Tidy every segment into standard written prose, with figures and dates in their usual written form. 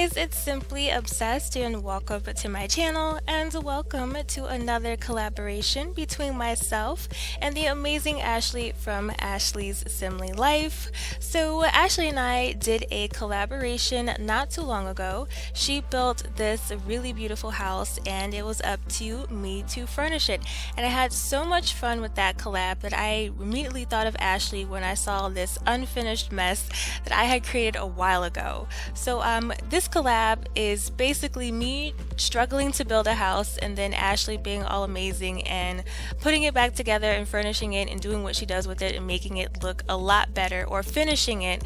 guys, it's Simply Obsessed and welcome to my channel and welcome to another collaboration between myself and the amazing Ashley from Ashley's SimlyLiife. So Ashley and I did a collaboration not too long ago. She built this really beautiful house and it was up to me to furnish it. And I had so much fun with that collab that I immediately thought of Ashley when I saw this unfinished mess that I had created a while ago. So this collab is basically me struggling to build a house and then Ashley being all amazing and putting it back together and furnishing it and doing what she does with it and making it look a lot better, or finishing it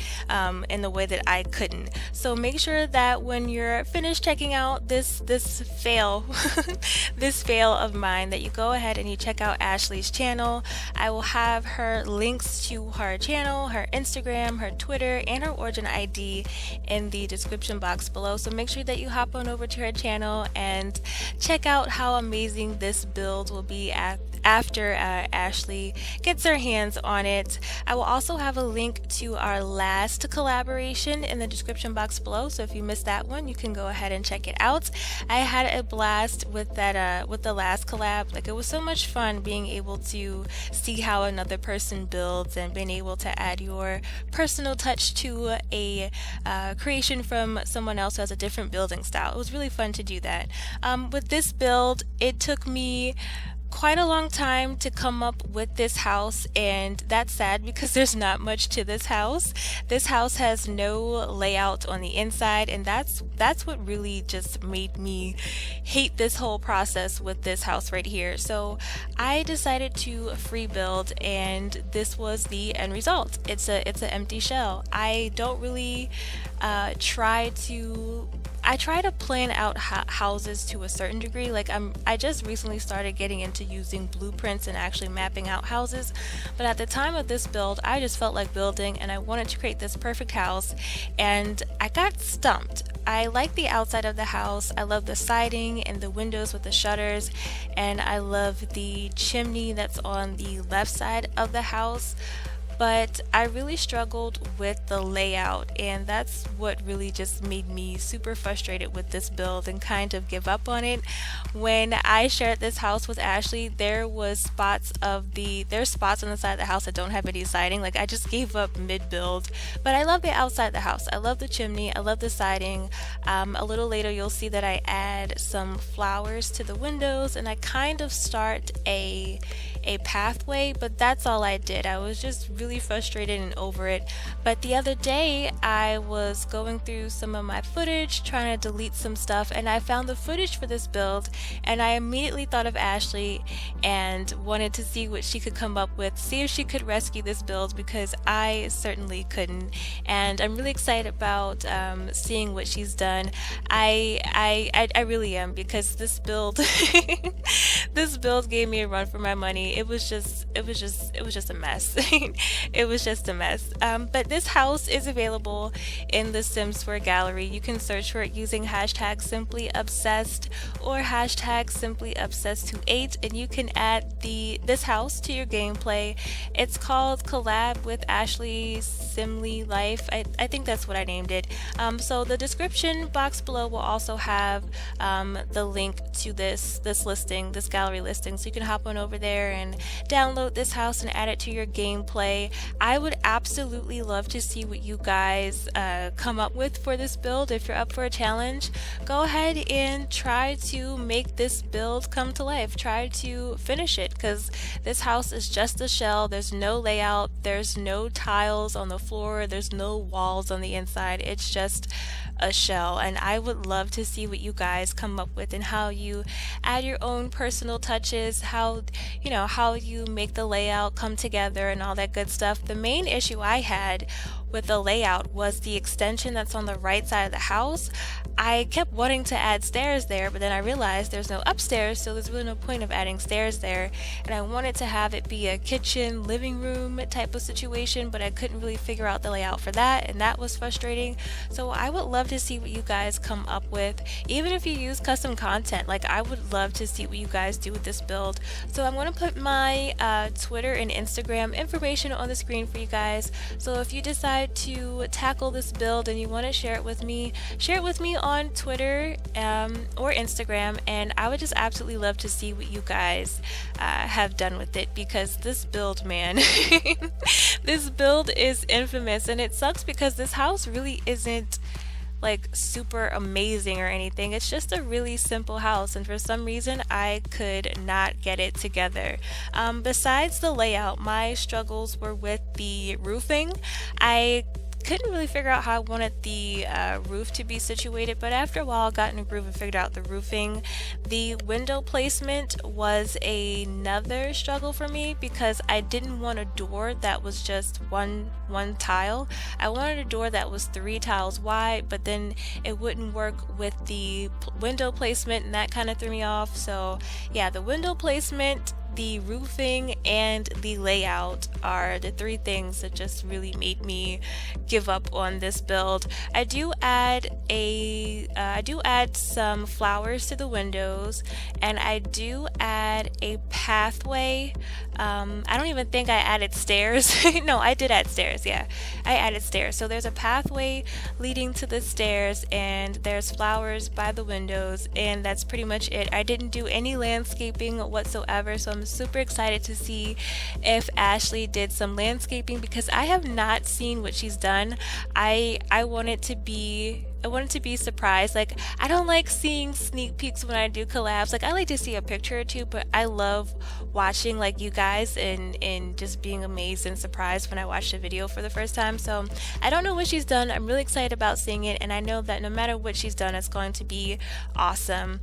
in the way that I couldn't. So make sure that when you're finished checking out this fail this fail of mine, that you go ahead and you check out Ashley's channel. I will have her links to her channel, her Instagram, her Twitter, and her origin ID in the description box below. So make sure that you hop on over to her channel and check out how amazing this build will be after Ashley gets her hands on it. I will also have a link to our last collaboration in the description box below, so if you missed that one, you can go ahead and check it out. I had a blast with that with the last collab. Like, it was so much fun being able to see how another person builds and being able to add your personal touch to a creation from someone else who has a different building style. It was really fun to do that. With this build, it took me quite a long time to come up with this house, and that's sad because there's not much to this house. This house has no layout on the inside, and that's what really just made me hate this whole process with this house right here. So I decided to free build, and this was the end result. It's an empty shell. I don't really I try to plan out houses to a certain degree. Like, I just recently started getting into using blueprints and actually mapping out houses, but at the time of this build I just felt like building and I wanted to create this perfect house, and I got stumped. I like the outside of the house. I love the siding and the windows with the shutters, and I love the chimney that's on the left side of the house. But I really struggled with the layout, and that's what really just made me super frustrated with this build and kind of give up on it. When I shared this house with Ashley, there's spots on the side of the house that don't have any siding. Like, I just gave up mid-build, but I love the outside of the house. I love the chimney, I love the siding. A little later you'll see that I add some flowers to the windows, and I kind of start a pathway, but that's all I did. I was just really frustrated and over it. But the other day I was going through some of my footage, trying to delete some stuff, and I found the footage for this build, and I immediately thought of Ashley and wanted to see what she could come up with, see if she could rescue this build, because I certainly couldn't. And I'm really excited about seeing what she's done. I really am, because this build this build gave me a run for my money. It was just a mess. It was just a mess. But this house is available in the Sims 4 gallery. You can search for it using hashtag SimplyObsessed or hashtag SimplyObsessed28, and you can add this house to your gameplay. It's called Collab with Ashley SimlyLiife. I think that's what I named it. So the description box below will also have the link to this listing, this gallery listing, so you can hop on over there and download this house and add it to your gameplay. I would absolutely love to see what you guys come up with for this build. If you're up for a challenge, go ahead and try to make this build come to life. Try to finish it, because this house is just a shell. There's no layout, there's no tiles on the floor, there's no walls on the inside. It's just a shell, and I would love to see what you guys come up with and how you add your own personal touches, how you make the layout come together and all that good stuff. The main issue I had with the layout was the extension that's on the right side of the house. I kept wanting to add stairs there, but then I realized there's no upstairs, so there's really no point of adding stairs there. And I wanted to have it be a kitchen, living room type of situation, but I couldn't really figure out the layout for that, and that was frustrating. So I would love to see what you guys come up with. Even if you use custom content, like, I would love to see what you guys do with this build. So I'm going to put my Twitter and Instagram information on the screen for you guys. So if you decide to tackle this build and you want to share it with me on Twitter or Instagram, and I would just absolutely love to see what you guys have done with it, because this build, man, this build is infamous, and it sucks because this house really isn't like super amazing or anything. It's just a really simple house, and for some reason I could not get it together. Besides the layout, my struggles were with the roofing. I couldn't really figure out how I wanted the roof to be situated, but after a while I got in a groove and figured out the roofing. The window placement was another struggle for me, because I didn't want a door that was just one tile. I wanted a door that was 3 tiles wide, but then it wouldn't work with the window placement, and that kind of threw me off. So yeah, the window placement, the roofing, and the layout are the 3 things that just really made me give up on this build. I do add some flowers to the windows, and I do add a pathway. I don't even think I added stairs. No, I did add stairs. Yeah, I added stairs. So there's a pathway leading to the stairs, and there's flowers by the windows, and that's pretty much it. I didn't do any landscaping whatsoever, so I'm super excited to see if Ashley did some landscaping, because I have not seen what she's done. I wanted to be surprised. Like, I don't like seeing sneak peeks when I do collabs. Like, I like to see a picture or two, but I love watching like you guys and just being amazed and surprised when I watch the video for the first time. So I don't know what she's done. I'm really excited about seeing it, and I know that no matter what she's done, it's going to be awesome.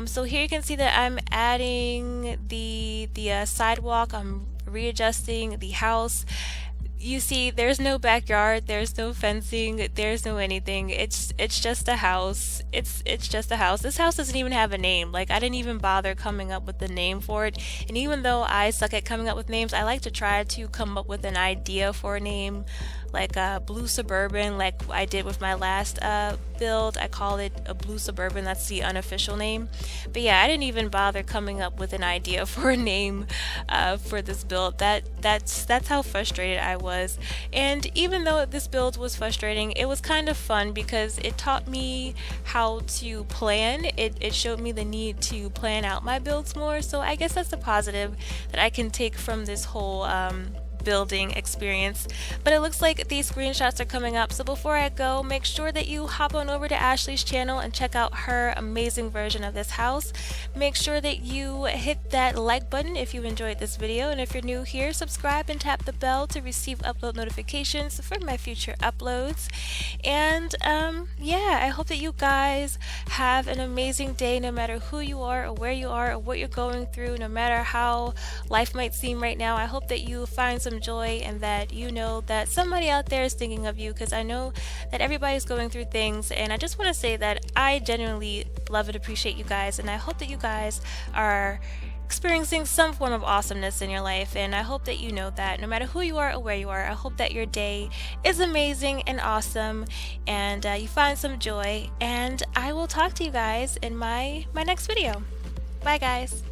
So here you can see that I'm adding the sidewalk. I'm readjusting the house. You see, there's no backyard, there's no fencing, there's no anything. It's just a house. It's just a house. This house doesn't even have a name. Like, I didn't even bother coming up with the name for it. And even though I suck at coming up with names, I like to try to come up with an idea for a name, like Blue Suburban, like I did with my last build. I call it a Blue Suburban. That's the unofficial name. But yeah, I didn't even bother coming up with an idea for a name for this build. That's how frustrated I was. And even though this build was frustrating, it was kind of fun because it taught me how to plan. It showed me the need to plan out my builds more. So I guess that's a positive that I can take from this whole building experience. But it looks like these screenshots are coming up, so before I go, make sure that you hop on over to Ashley's channel and check out her amazing version of this house. Make sure that you hit that like button if you enjoyed this video, and if you're new here, subscribe and tap the bell to receive upload notifications for my future uploads. And yeah, I hope that you guys have an amazing day, no matter who you are or where you are or what you're going through, no matter how life might seem right now. I hope that you find some joy, and that you know that somebody out there is thinking of you, because I know that everybody's going through things, and I just want to say that I genuinely love and appreciate you guys, and I hope that you guys are experiencing some form of awesomeness in your life, and I hope that you know that no matter who you are or where you are, I hope that your day is amazing and awesome, and you find some joy, and I will talk to you guys in my next video. Bye guys.